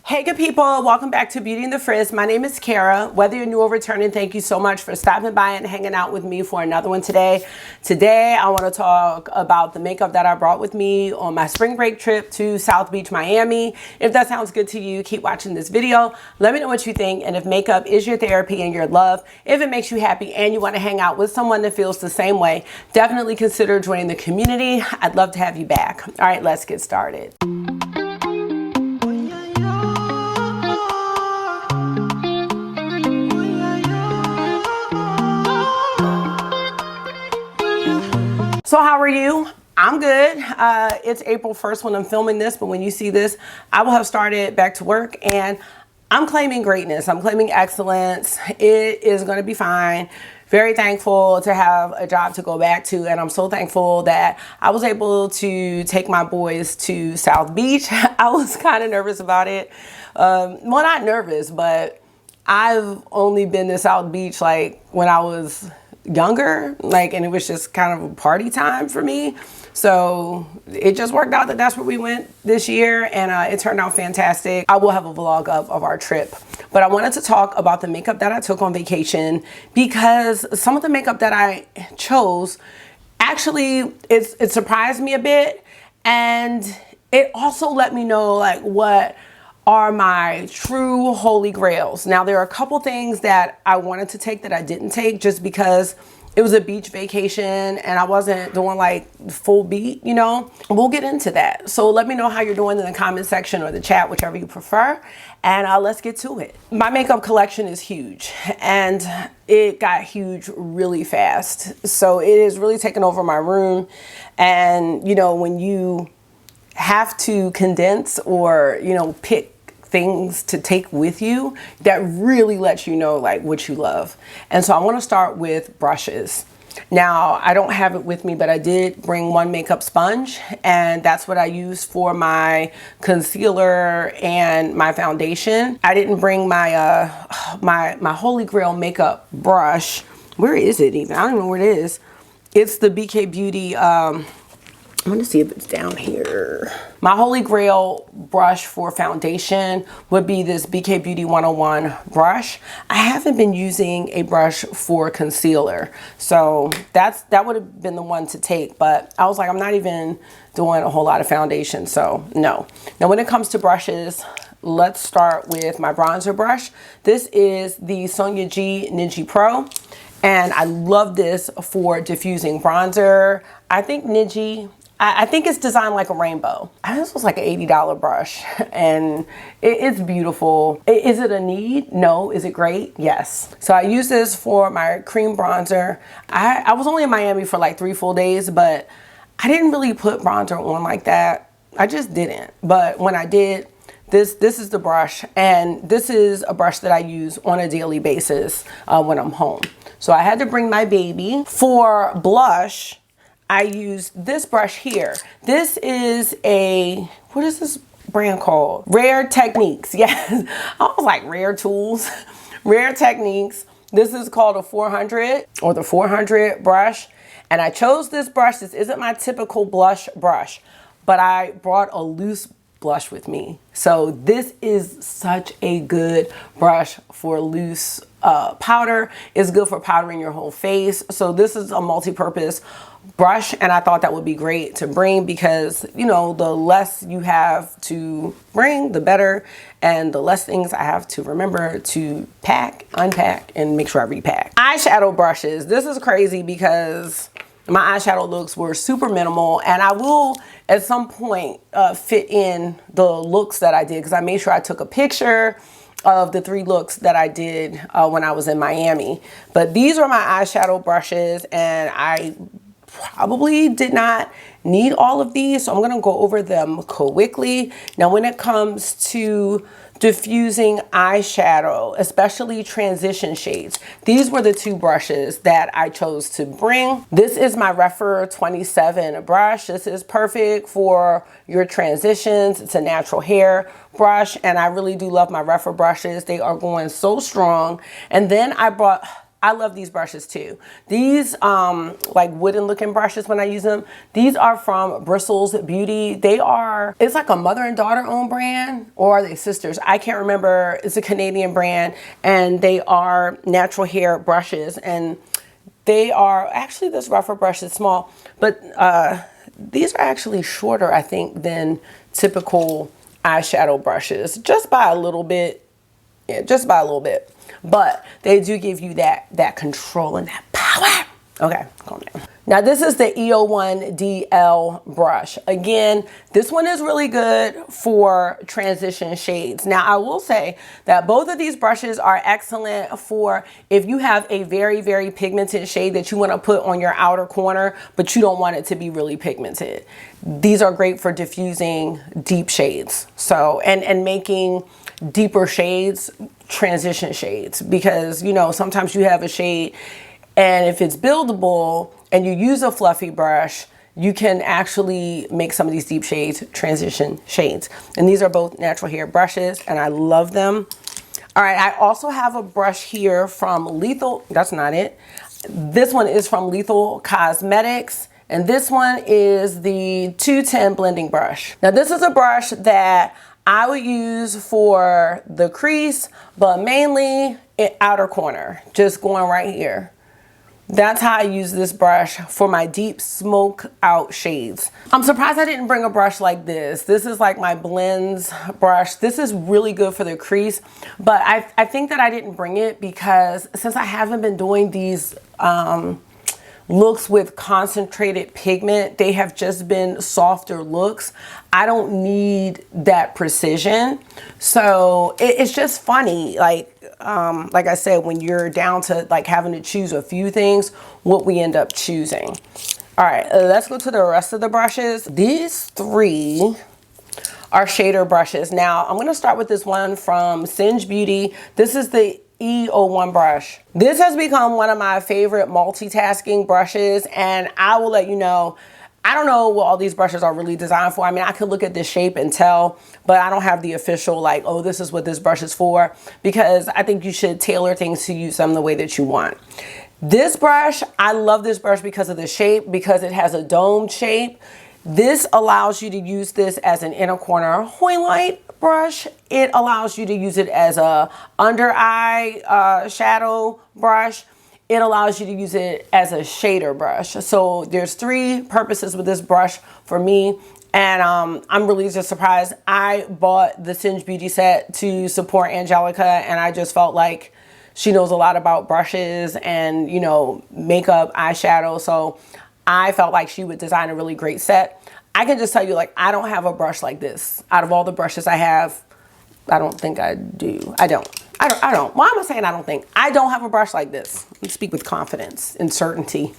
Hey good people, welcome back to Beauty and the Frizz. My name is Cara. Whether you're new or returning, thank you so much for stopping by and hanging out with me for another one today. Today I want to talk about the makeup that I brought with me on my spring break trip to South Beach, Miami. If that sounds good to you, keep watching this video. Let me know what you think, and if makeup is your therapy and your love, if it makes you happy and you want to hang out with someone that feels the same way, definitely consider joining the community. I'd love to have you back. All right, let's get started. So how are you? I'm good. It's April 1st when I'm filming this, but when you see this, I will have started back to work and I'm claiming greatness. I'm claiming excellence. It is going to be fine. Very thankful to have a job to go back to, and I'm so thankful that I was able to take my boys to South Beach. I was kind of nervous about it. Well, not nervous, but I've only been to South Beach like when I was younger, and it was just kind of a party time for me. So it just worked out that that's where we went this year, and it turned out fantastic. I will have a vlog of our trip, but I wanted to talk about the makeup that I took on vacation, because some of the makeup that I chose, actually it surprised me a bit, and it also let me know what are my true holy grails. Now, there are a couple things that I wanted to take that I didn't take just because it was a beach vacation and I wasn't doing full beat, We'll get into that. So let me know how you're doing in the comment section or the chat, whichever you prefer, and let's get to it. My makeup collection is huge, and it got huge really fast. So it has really taken over my room, and when you have to condense or pick things to take with you, that really lets you know what you love. And so I want to start with brushes. Now, I don't have it with me, but I did bring one makeup sponge, and that's what I use for my concealer and my foundation. I didn't bring my my holy grail makeup brush. Where is it even? I don't even know where it is. It's the BK Beauty I'm gonna see if it's down here. My holy grail brush for foundation would be this BK Beauty 101 brush. I haven't been using a brush for concealer, so that would have been the one to take, but I was like, I'm not even doing a whole lot of foundation, so no. Now, when it comes to brushes, let's start with my bronzer brush. This is the Sonia G Ninja Pro, and I love this for diffusing bronzer. I think Ninja, I think it's designed like a rainbow. This was like an $80 brush, and it's beautiful. Is it a need? No. Is it great? Yes. So I use this for my cream bronzer. I was only in Miami for like 3 full days, but I didn't really put bronzer on like that. I just didn't. But when I did, this is the brush, and this is a brush that I use on a daily basis when I'm home. So I had to bring my baby. For blush, I use this brush here. This is what is this brand called? Rare Techniques. Yes, I was like Rare Tools. Rare Techniques. This is called a 400 or the 400 brush. And I chose this brush. This isn't my typical blush brush, but I brought a loose blush with me. So this is such a good brush for loose powder. It's good for powdering your whole face. So this is a multi-purpose brush, and I thought that would be great to bring because, the less you have to bring, the better, and the less things I have to remember to pack, unpack, and make sure I repack. Eyeshadow brushes. This is crazy because my eyeshadow looks were super minimal, and I will at some point fit in the looks that I did, because I made sure I took a picture of the 3 looks that I did when I was in Miami. But these are my eyeshadow brushes, and I probably did not need all of these, so I'm gonna go over them quickly. Now, when it comes to diffusing eyeshadow, especially transition shades, these were the 2 brushes that I chose to bring. This is my Refer 27 brush. This is perfect for your transitions. It's a natural hair brush, and I really do love my Refer brushes. They are going so strong. And then I I love these brushes too. These like wooden looking brushes when I use them, these are from Bristles Beauty. They are, it's like a mother and daughter owned brand, or are they sisters? I can't remember. It's a Canadian brand, and they are natural hair brushes, and they are, actually this rougher brush is small, but these are actually shorter, I think, than typical eyeshadow brushes, just by a little bit. Yeah, just by a little bit, but they do give you that control and that power. Okay, calm down. Now this is the EO1DL brush. Again, this one is really good for transition shades. Now I will say that both of these brushes are excellent for if you have a very, very pigmented shade that you want to put on your outer corner, but you don't want it to be really pigmented. These are great for diffusing deep shades. So, and making deeper shades transition shades, because you know sometimes you have a shade and if it's buildable and you use a fluffy brush, you can actually make some of these deep shades transition shades. And these are both natural hair brushes and I love them. All right, I also have a brush here from Lethal. That's not it. This one is from Lethal Cosmetics, and this one is the 210 blending brush. Now this is a brush that I would use for the crease, but mainly outer corner, just going right here. That's how I use this brush for my deep smoke out shades. I'm surprised I didn't bring a brush like this. This is like my blends brush. This is really good for the crease, but I think that I didn't bring it because since I haven't been doing these looks with concentrated pigment, they have just been softer looks. I don't need that precision. So it's just funny, like I said, when you're down to like having to choose a few things, what we end up choosing. All right, let's go to the rest of the brushes. These three are shader brushes. Now I'm gonna start with this one from Singe Beauty. This is the E01 brush. This has become one of my favorite multitasking brushes, and I will let you know, I don't know what all these brushes are really designed for. I mean, I could look at this shape and tell, but I don't have the official like, oh, this is what this brush is for, because I think you should tailor things to use them the way that you want. This brush, I love this brush because of the shape, because it has a domed shape. This allows you to use this as an inner corner highlight brush. It allows you to use it as a under eye shadow brush. It allows you to use it as a shader brush. So there's three purposes with this brush for me. And I'm really just surprised. I bought the Singe Beauty set to support Angelica, and I just felt like she knows a lot about brushes and, you know, makeup, eyeshadow. So I felt like she would design a really great set. I can just tell you, like, I don't have a brush like this. Out of all the brushes I have, I don't think I do. I don't. Why am I saying I don't think? I don't have a brush like this. I speak with confidence and certainty.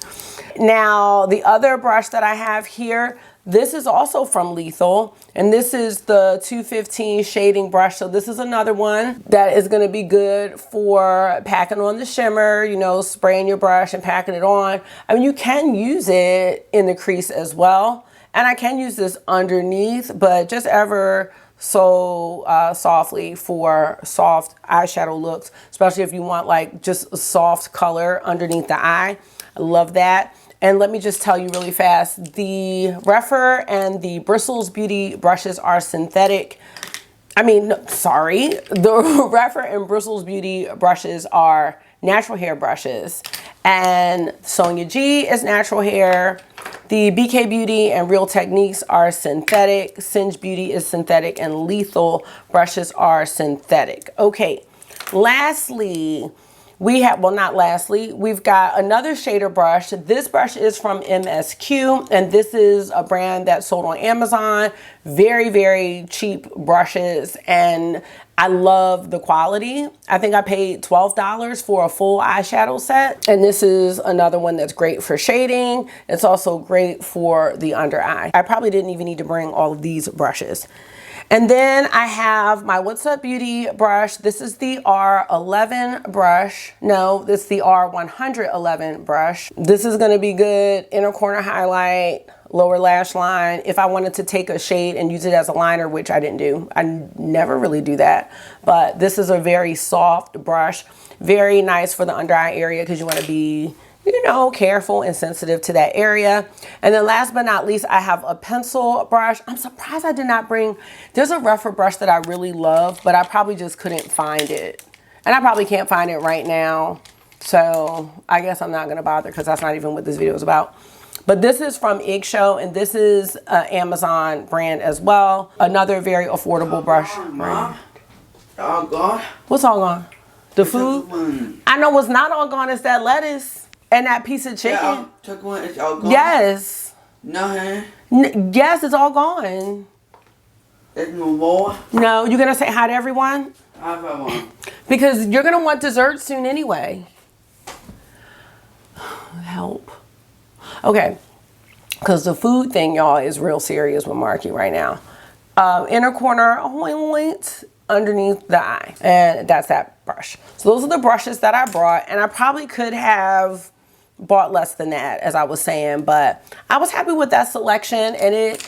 Now, the other brush that I have here, this is also from Lethal, and this is the 215 shading brush. So this is another one that is gonna be good for packing on the shimmer, you know, spraying your brush and packing it on. I mean, you can use it in the crease as well. And I can use this underneath, but just ever so softly for soft eyeshadow looks, especially if you want like just a soft color underneath the eye. I love that. And let me just tell you really fast, the Rephr and the Bristles Beauty brushes are synthetic. I mean, no, sorry, the Rephr and Bristles Beauty brushes are natural hair brushes. And Sonia G is natural hair. The BK Beauty and Real Techniques are synthetic. Singe Beauty is synthetic, and Lethal brushes are synthetic. Okay, lastly, we have, well, not lastly, we've got another shader brush. This brush is from MSQ, and this is a brand that's sold on Amazon. Very, very cheap brushes, and I love the quality. I think I paid $12 for a full eyeshadow set. And this is another one that's great for shading. It's also great for the under eye. I probably didn't even need to bring all of these brushes. And then I have my What's Up Beauty brush. This is the R11 brush. No, this is the R111 brush. This is gonna be good inner corner highlight, lower lash line. If I wanted to take a shade and use it as a liner, which I didn't do. I never really do that. But this is a very soft brush. Very nice for the under eye area because you want to be, you know, careful and sensitive to that area. And then last but not least, I have a pencil brush. I'm surprised I did not bring, there's a rougher brush that I really love, but I probably just couldn't find it. And I probably can't find it right now. So I guess I'm not gonna bother because that's not even what this video is about. But this is from Eggshell, and this is an Amazon brand as well. Another very affordable brush brand. All gone? What's all gone? The food? I know what's not all gone is that lettuce and that piece of chicken. Yeah, took one. It's all gone? Yes. No, huh? Yes, it's all gone. There's no more? No, you're going to say hi to everyone? Hi, everyone. Because you're going to want dessert soon anyway. Help. Okay. Because the food thing, y'all, is real serious with Marky right now. Inner corner, underneath the eye, and that's that brush. So those are the brushes that I brought, and I probably could have bought less than that, as I was saying, but I was happy with that selection, and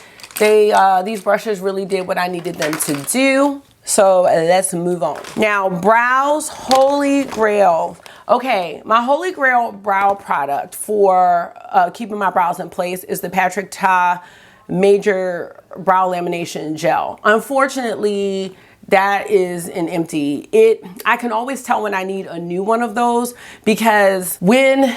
these brushes really did what I needed them to do. So let's move on. Now, brows, holy grail. Okay, my holy grail brow product for keeping my brows in place is the Patrick Ta Major Brow Lamination Gel. Unfortunately, that is an empty. I can always tell when I need a new one of those, because when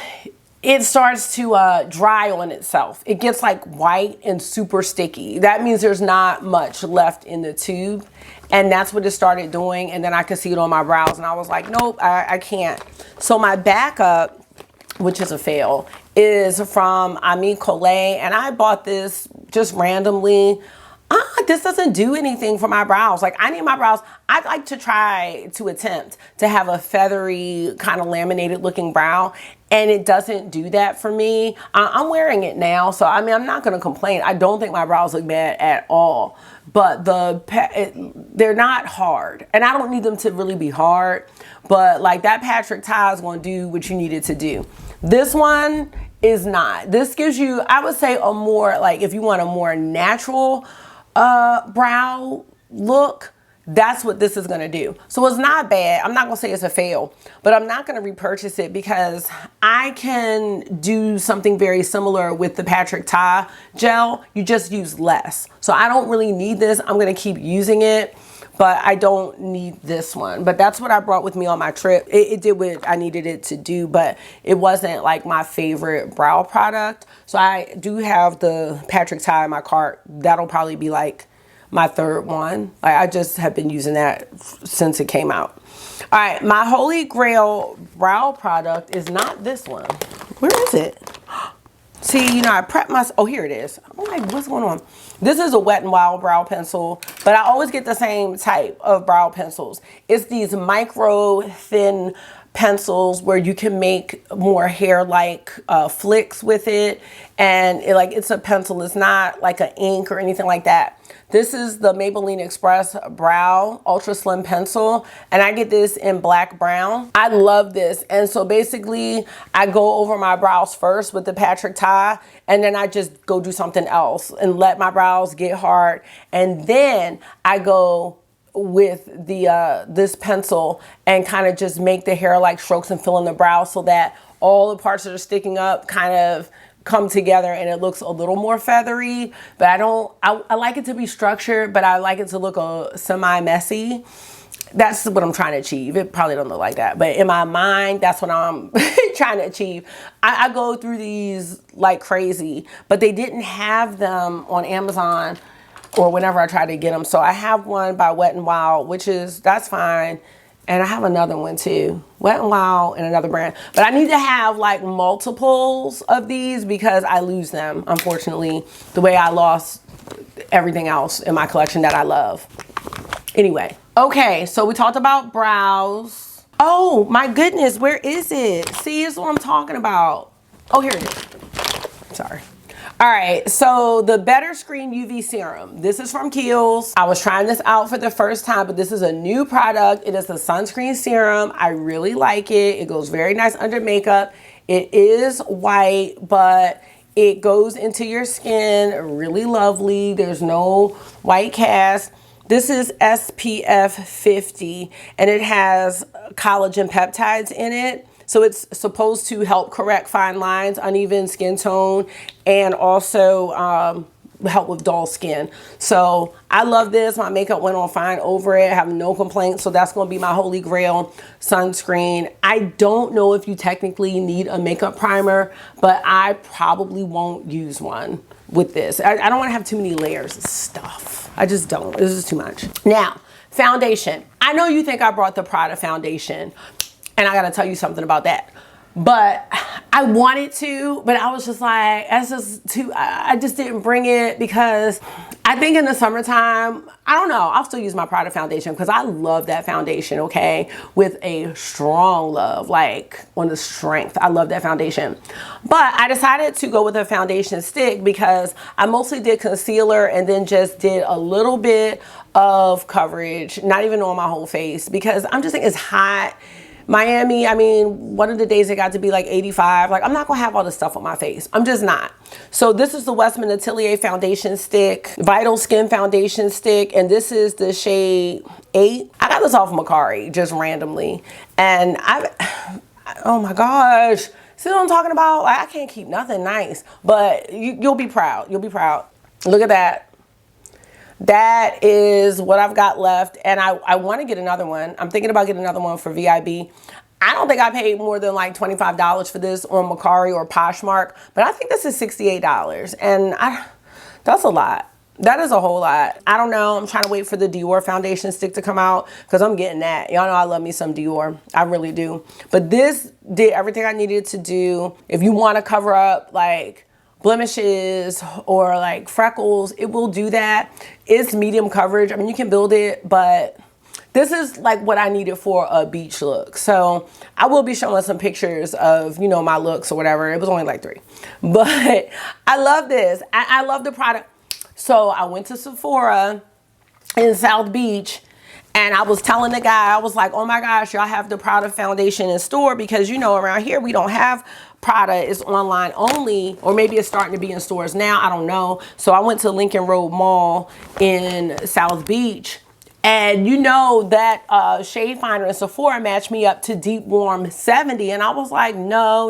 it starts to dry on itself, it gets like white and super sticky. That means there's not much left in the tube. And that's what it started doing. And then I could see it on my brows, and I was like, nope, I can't. So my backup, which is a fail, is from Ami Collet. And I bought this just randomly. This doesn't do anything for my brows. Like, I need my brows. I'd like to attempt to have a feathery kind of laminated looking brow, and it doesn't do that for me. I'm wearing it now, so I mean, I'm not going to complain. I don't think my brows look bad at all, but they're not hard, and I don't need them to really be hard, but like that Patrick Ta is going to do what you need it to do. This one is not. This gives you, I would say, a more, like, if you want a more natural brow look, that's what this is going to do. So it's not bad. I'm not going to say it's a fail, but I'm not going to repurchase it because I can do something very similar with the Patrick Ta gel. You just use less. So I don't really need this. I'm going to keep using it, but I don't need this one. But that's what I brought with me on my trip. It did what I needed it to do, but it wasn't like my favorite brow product. So I do have the Patrick Ta in my cart. That'll probably be like my third one. Like, I just have been using that since it came out. All right, my holy grail brow product is not this one. Where is it? See, you know, I prepped myself. Oh, here it is. I'm like, what's going on? This is a Wet n Wild brow pencil, but I always get the same type of brow pencils. It's these micro thin pencils where you can make more hair-like flicks with it, and it's a pencil. It's not like an ink or anything like that. This is the Maybelline Express Brow Ultra Slim Pencil, and I get this in black brown. I love this, and so basically I go over my brows first with the Patrick Ta, and then I just go do something else and let my brows get hard, and then I go with the this pencil and kind of just make the hair-like strokes and fill in the brow so that all the parts that are sticking up kind of come together and it looks a little more feathery. But I like it to be structured, but I like it to look semi-messy. That's what I'm trying to achieve. It probably don't look like that, but in my mind, that's what I'm trying to achieve. I go through these like crazy, but they didn't have them on Amazon or whenever I try to get them. So I have one by Wet n Wild, that's fine. And I have another one too, Wet n Wild and another brand. But I need to have like multiples of these because I lose them, unfortunately, the way I lost everything else in my collection that I love. Anyway, okay, so we talked about brows. Oh my goodness, where is it? See, this is what I'm talking about. Oh, here it is. Sorry. All right, so the Better Screen UV Serum. This is from Kiehl's. I was trying this out for the first time, but this is a new product. It is a sunscreen serum. I really like it. It goes very nice under makeup. It is white, but It goes into your skin, really lovely. There's no white cast. This is SPF 50 and it has collagen peptides in it. So it's supposed to help correct fine lines, uneven skin tone, and also help with dull skin. So I love this. My makeup went on fine over it. I have no complaints. So that's going to be my holy grail sunscreen. I don't know if you technically need a makeup primer, but I probably won't use one with this. I don't want to have too many layers of stuff. I just don't. This is too much. Now, foundation. I know you think I brought the Prada foundation, and I got to tell you something about that. But I wanted to, but I was just like, that's just too, I just didn't bring it because I think in the summertime, I don't know, I'll still use my Prada foundation because I love that foundation, okay? With a strong love, like on the strength. I love that foundation. But I decided to go with a foundation stick because I mostly did concealer and then just did a little bit of coverage, not even on my whole face because I'm just thinking it's hot. Miami, I mean, one of the days it got to be like 85. Like, I'm not gonna have all this stuff on my face. I'm just not. So this is the Westman Atelier foundation stick, Vital Skin foundation stick, and this is the shade 8. I got this off Macari just randomly, and oh my gosh, see what I'm talking about? Like, I can't keep nothing nice, but you'll be proud. You'll be proud. Look at that. That is what I've got left, and I want to get another one. I'm thinking about getting another one for VIB. I don't think I paid more than like $25 for this on Macari or Poshmark, but I think this is $68, and that's a lot. That is a whole lot. I don't know. I'm trying to wait for the Dior foundation stick to come out because I'm getting that. Y'all know I love me some Dior. I really do. But this did everything I needed to do. If you want to cover up like blemishes or like freckles, it will do that. It's medium coverage. I mean, you can build it, but this is like what I needed for a beach look. So I will be showing some pictures of, you know, my looks or whatever. It was only like 3, but I love this. I love the product. So I went to Sephora in South Beach, and I was telling the guy, I was like, oh my gosh, y'all have the Prada foundation in store because, you know, around here we don't have Prada. It's online only, or maybe it's starting to be in stores now. I don't know. So I went to Lincoln Road Mall in South Beach, and you know that shade finder in Sephora matched me up to Deep Warm 70, and I was like, no.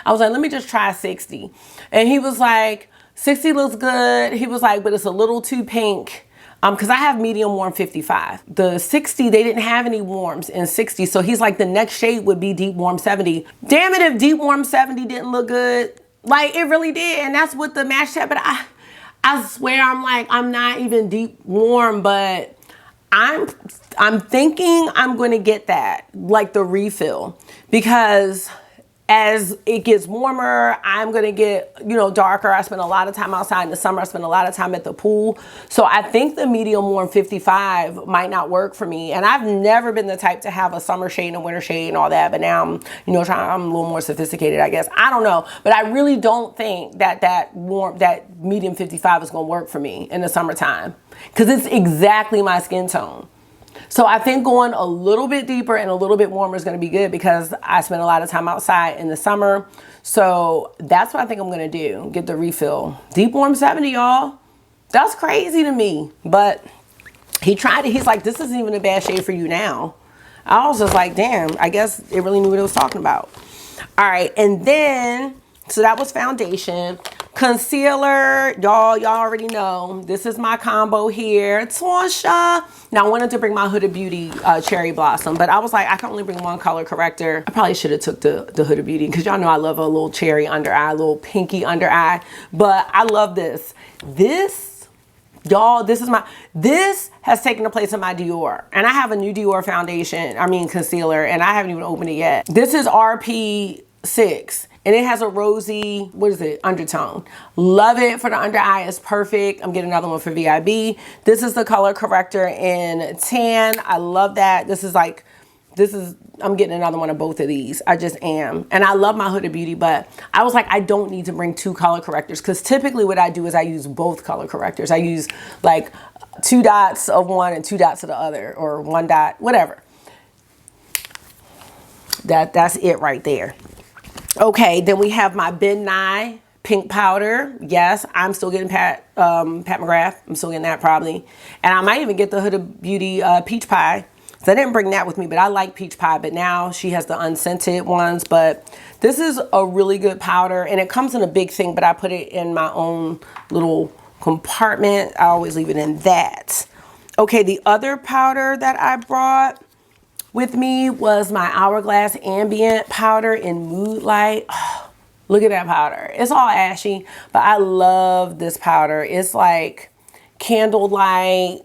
I was like, let me just try 60. And he was like, 60 looks good. He was like, but it's a little too pink. Because I have medium warm 55. The 60, they didn't have any warms in 60. So he's like, the next shade would be Deep Warm 70. Damn it, if Deep Warm 70 didn't look good. Like, it really did. And that's what the match had. But I swear, I'm like, I'm not even deep warm, but I'm thinking I'm going to get that, like the refill. Because as it gets warmer, I'm going to get, you know, darker. I spend a lot of time outside in the summer. I spend a lot of time at the pool. So I think the medium warm 55 might not work for me. And I've never been the type to have a summer shade and a winter shade and all that. But now I'm, you know, I'm a little more sophisticated, I guess. I don't know. But I really don't think that medium 55 is going to work for me in the summertime, because it's exactly my skin tone. So I think going a little bit deeper and a little bit warmer is going to be good because I spend a lot of time outside in the summer. So that's what I think I'm going to do. Get the refill. Deep Warm 70, y'all. That's crazy to me. But he tried it. He's like, this isn't even a bad shade for you now. I was just like, damn, I guess it really knew what it was talking about. All right. And then, so that was foundation. Concealer, y'all already know. This is my combo here. Tasha. Now, I wanted to bring my Huda Beauty Cherry Blossom, but I was like, I can only bring one color corrector. I probably should have took the Huda Beauty because y'all know I love a little cherry under eye, a little pinky under eye. But I love this. This, y'all, this has taken the place of my Dior. And I have a new Dior foundation, concealer, and I haven't even opened it yet. This is RP6. And it has a rosy, undertone. Love it for the under eye. It's perfect. I'm getting another one for VIB. This is the color corrector in tan. I love that. I'm getting another one of both of these. I just am. And I love my Huda Beauty, but I was like, I don't need to bring 2 color correctors, because typically what I do is I use both color correctors. I use like 2 dots of one and 2 dots of the other, or 1 dot, whatever. That's it right there. Okay, then we have my Ben Nye pink powder. Yes, I'm still getting Pat McGrath. I'm still getting that probably. And I might even get the Huda Beauty peach pie. So I didn't bring that with me, but I like peach pie. But now she has the unscented ones. But this is a really good powder. And it comes in a big thing, but I put it in my own little compartment. I always leave it in that. Okay, the other powder that I brought with me was my Hourglass Ambient powder in Mood Light. Oh, look at that powder. It's all ashy, but I love this powder. It's like candlelight,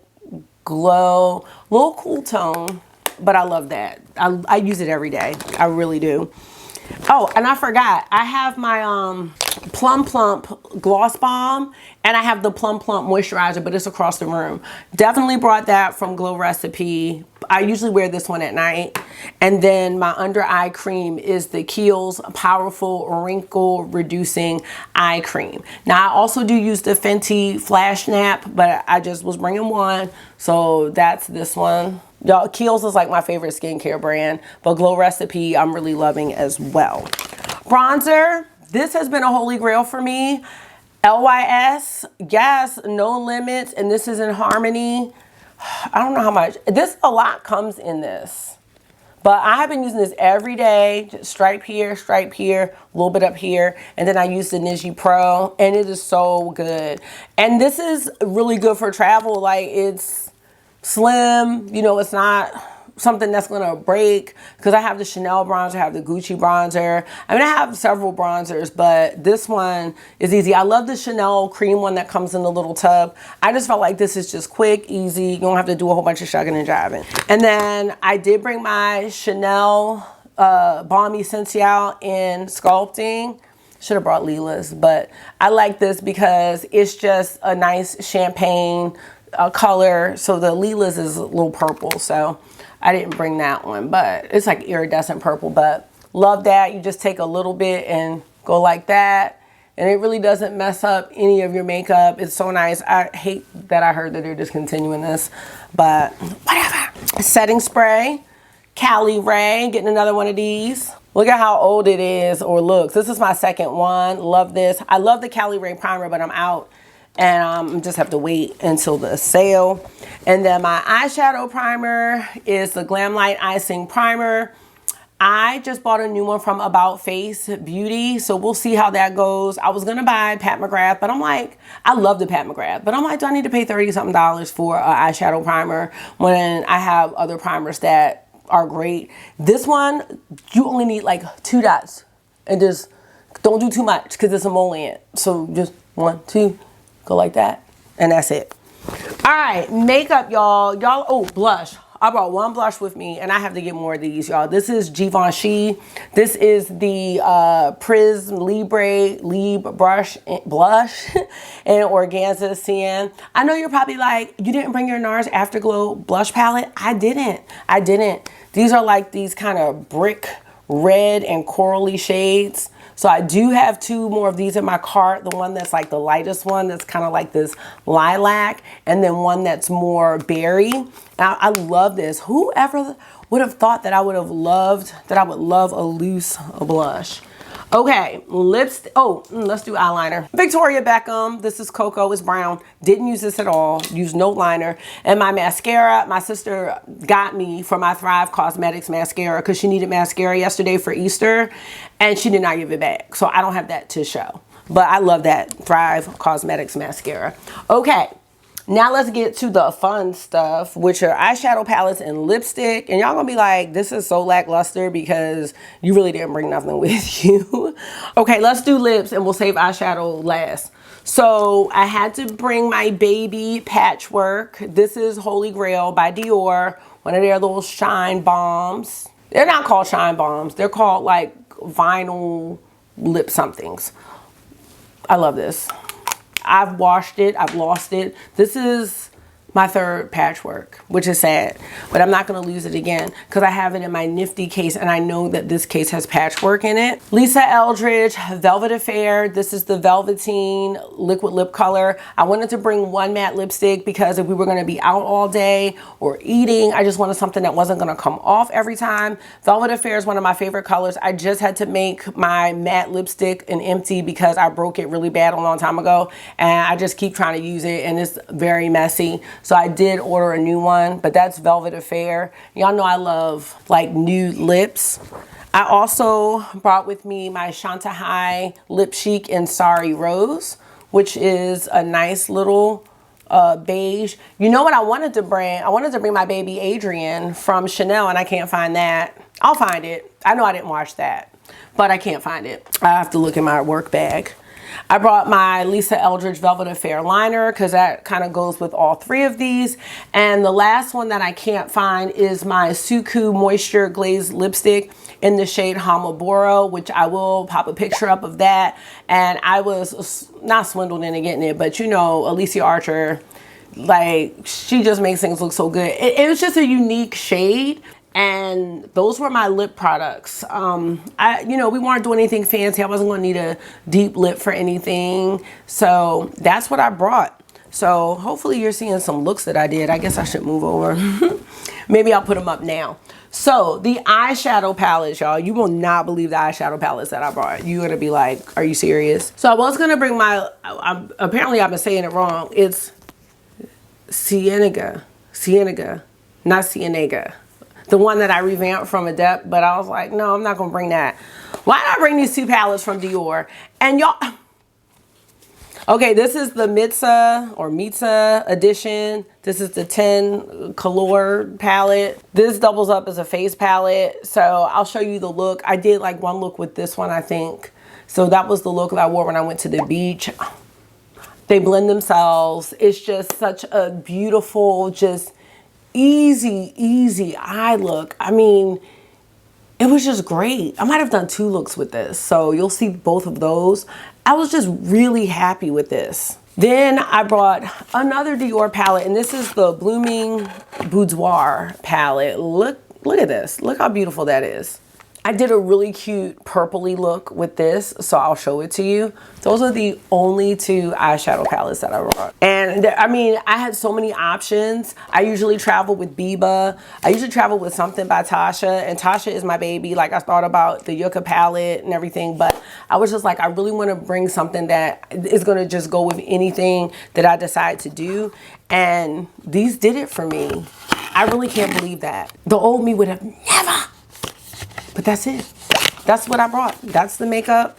glow, little cool tone, but I love that. I use it every day. I really do. Oh, and I forgot. I have my Plum Plump Gloss Bomb, and I have the Plum Plump Moisturizer, but it's across the room. Definitely brought that from Glow Recipe. I usually wear this one at night. And then my under eye cream is the Kiehl's Powerful Wrinkle Reducing Eye Cream. Now, I also do use the Fenty Flash Nap, but I just was bringing one. So that's this one. Y'all, Kiehl's is like my favorite skincare brand, but Glow Recipe I'm really loving as well. Bronzer, this has been a holy grail for me. LYS, yes, No Limits, and this is in Harmony. I don't know how much. A lot comes in this. But I have been using this every day. Just stripe here, a little bit up here. And then I use the Niji Pro, and it is so good. And this is really good for travel. Like, it's slim, you know, it's not something that's gonna break, because I have the Chanel bronzer, I have the Gucci bronzer. I mean, I have several bronzers, but this one is easy. I love the Chanel cream one that comes in the little tub. I just felt like this is just quick, easy. You don't have to do a whole bunch of shugging and jiving. And then I did bring my Chanel Balm Essential in Sculpting. Should have brought Lila's, but I like this because it's just a nice champagne color. So the Lila's is a little purple, so I didn't bring that one, but it's like iridescent purple. But love that. You just take a little bit and go like that, and it really doesn't mess up any of your makeup. It's so nice. I hate that I heard that they're discontinuing this, but whatever. Setting spray, Cali Ray, getting another one of these. Look at how old it is or looks. This is my second one. Love this. I love the Cali Ray primer, but I'm out. And just have to wait until the sale. And then my eyeshadow primer is the Glam Light Icing Primer. I just bought a new one from About Face Beauty, so we'll see how that goes. I was gonna buy Pat McGrath, but I'm like, I love the Pat McGrath, but I'm like, do I need to pay $30-something for an eyeshadow primer when I have other primers that are great? This one, you only need like 2 dots, and just don't do too much because it's emollient. So just 1, 2. Go like that, and that's it. All right, makeup, y'all. Oh, blush. I brought one blush with me, and I have to get more of these, y'all. This is Givenchy. This is the Prism Libre blush and Organza Cyan. I know you're probably like, you didn't bring your NARS Afterglow blush palette. I didn't. These are like these kind of brick red and corally shades. So I do have 2 more of these in my cart. The one that's like the lightest one, that's kind of like this lilac, and then one that's more berry. Now, I love this. Whoever would have thought that I would love a loose blush. Okay, let's do eyeliner. Victoria Beckham, this is Cocoa, it's brown. Didn't use this at all, used no liner. And my mascara, my sister got me for my Thrive Cosmetics mascara because she needed mascara yesterday for Easter, and she did not give it back. So I don't have that to show. But I love that Thrive Cosmetics mascara. Okay. Now let's get to the fun stuff, which are eyeshadow palettes and lipstick. And y'all gonna be like, this is so lackluster because you really didn't bring nothing with you. Okay, let's do lips and we'll save eyeshadow last. So I had to bring my baby Patchwork. This is Holy Grail by Dior, one of their little shine bombs. They're not called shine bombs. They're called like vinyl lip somethings. I love this. I've washed it. I've lost it. This is my third patchwork, which is sad, but I'm not going to lose it again because I have it in my nifty case and I know that this case has patchwork in it. Lisa Eldridge Velvet Affair. This is the Velveteen liquid lip color. I wanted to bring one matte lipstick because if we were going to be out all day or eating, I just wanted something that wasn't going to come off every time. Velvet Affair is one of my favorite colors. I just had to make my matte lipstick an empty because I broke it really bad a long time ago and I just keep trying to use it and it's very messy. So I did order a new one, but that's Velvet Affair. Y'all know I love like nude lips. I also brought with me my Chantilly Lip Chic in Sorry Rose, which is a nice little beige. You know what I wanted to bring? I wanted to bring my baby Adrian from Chanel and I can't find that. I'll find it. I know I didn't wash that, but I can't find it. I have to look in my work bag. I brought my Lisa Eldridge Velvet Affair liner because that kind of goes with all three of these. And the last one that I can't find is my Suku Moisture Glazed Lipstick in the shade Hamaboro, which I will pop a picture up of that. And I was not swindled into getting it, but you know, Alicia Archer, like she just makes things look so good. It was just a unique shade. And those were my lip products. You know, we weren't doing anything fancy. I wasn't going to need a deep lip for anything. So that's what I brought. So hopefully you're seeing some looks that I did. I guess I should move over. Maybe I'll put them up now. So the eyeshadow palettes, y'all, you will not believe the eyeshadow palettes that I brought. You're going to be like, are you serious? So I was going to bring my, apparently I've been saying it wrong. It's Cienega, not Cienega. The one that I revamped from Adept, but I was like, no, I'm not gonna bring that. Why did I bring these two palettes from Dior? And y'all, okay, this is the Mitza edition. This is the 10 Color palette. This doubles up as a face palette. So I'll show you the look. I did like one look with this one, I think. So that was the look that I wore when I went to the beach. They blend themselves. It's just such a beautiful, just easy eye look. I mean, it was just great. I might have done two looks with this, so you'll see both of those. I was just really happy with this. Then I brought another Dior palette, and this is the Blooming Boudoir palette. Look at this. Look how beautiful that is. I did a really cute purpley look with this, so I'll show it to you. Those are the only two eyeshadow palettes that I brought. And I mean, I had so many options. I usually travel with Biba. I usually travel with something by Tasha, and Tasha is my baby. Like, I thought about the Yucca palette and everything, but I was just like, I really want to bring something that is going to just go with anything that I decide to do. And these did it for me. I really can't believe that. The old me would have never. But that's it. That's what I brought. That's the makeup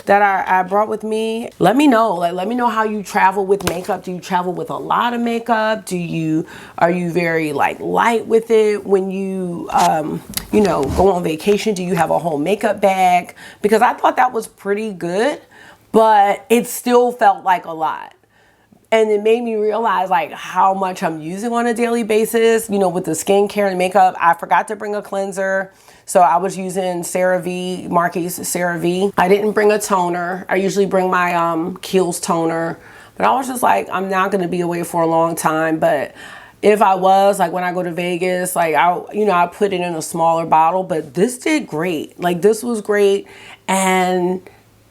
that I brought with me. Let me know. Like, let me know how you travel with makeup. Do you travel with a lot of makeup? Are you very like light with it when you you know, go on vacation? Do you have a whole makeup bag? Because I thought that was pretty good, but it still felt like a lot. And it made me realize like how much I'm using on a daily basis, you know, with the skincare and makeup. I forgot to bring a cleanser. So I was using CeraVe, Marquis CeraVe. I didn't bring a toner. I usually bring my Kiehl's toner. But I was just like, I'm not going to be away for a long time. But if I was, like when I go to Vegas, like I put it in a smaller bottle. But this did great. Like this was great. And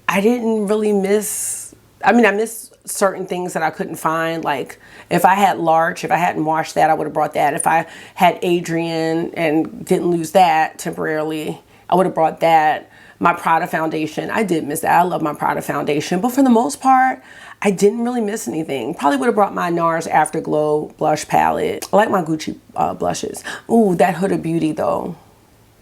I didn't really miss, I missed certain things that I couldn't find. Like if I had Larch, if I hadn't washed that, I would have brought that. If I had Adrian and didn't lose that temporarily, I would have brought that. My Prada foundation, I did miss that. I love my Prada foundation, but for the most part, I didn't really miss anything. Probably would have brought my NARS Afterglow blush palette. I like my Gucci blushes. Ooh, that Huda Beauty though.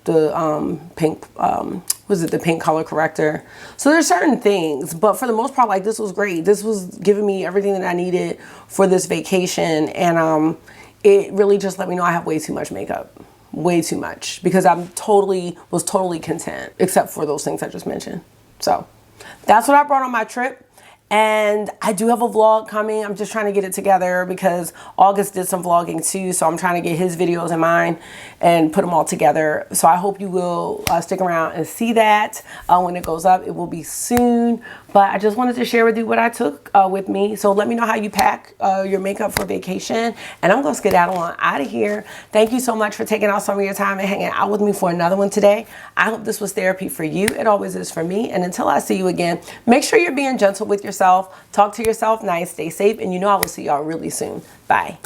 The pink, the pink color corrector. So there's certain things, but for the most part, like this was great. This was giving me everything that I needed for this vacation. And it really just let me know I have way too much makeup, way too much, because I was totally content, except for those things I just mentioned. So that's what I brought on my trip. And I do have a vlog coming. I'm just trying to get it together because August did some vlogging too. So I'm trying to get his videos and mine and put them all together. So I hope you will stick around and see that when it goes up. It will be soon. But I just wanted to share with you what I took with me. So let me know how you pack your makeup for vacation. And I'm going to skedaddle on out of here. Thank you so much for taking out some of your time and hanging out with me for another one today. I hope this was therapy for you. It always is for me. And until I see you again, make sure you're being gentle with yourself. Talk to yourself nice. Stay safe. And you know I will see y'all really soon. Bye.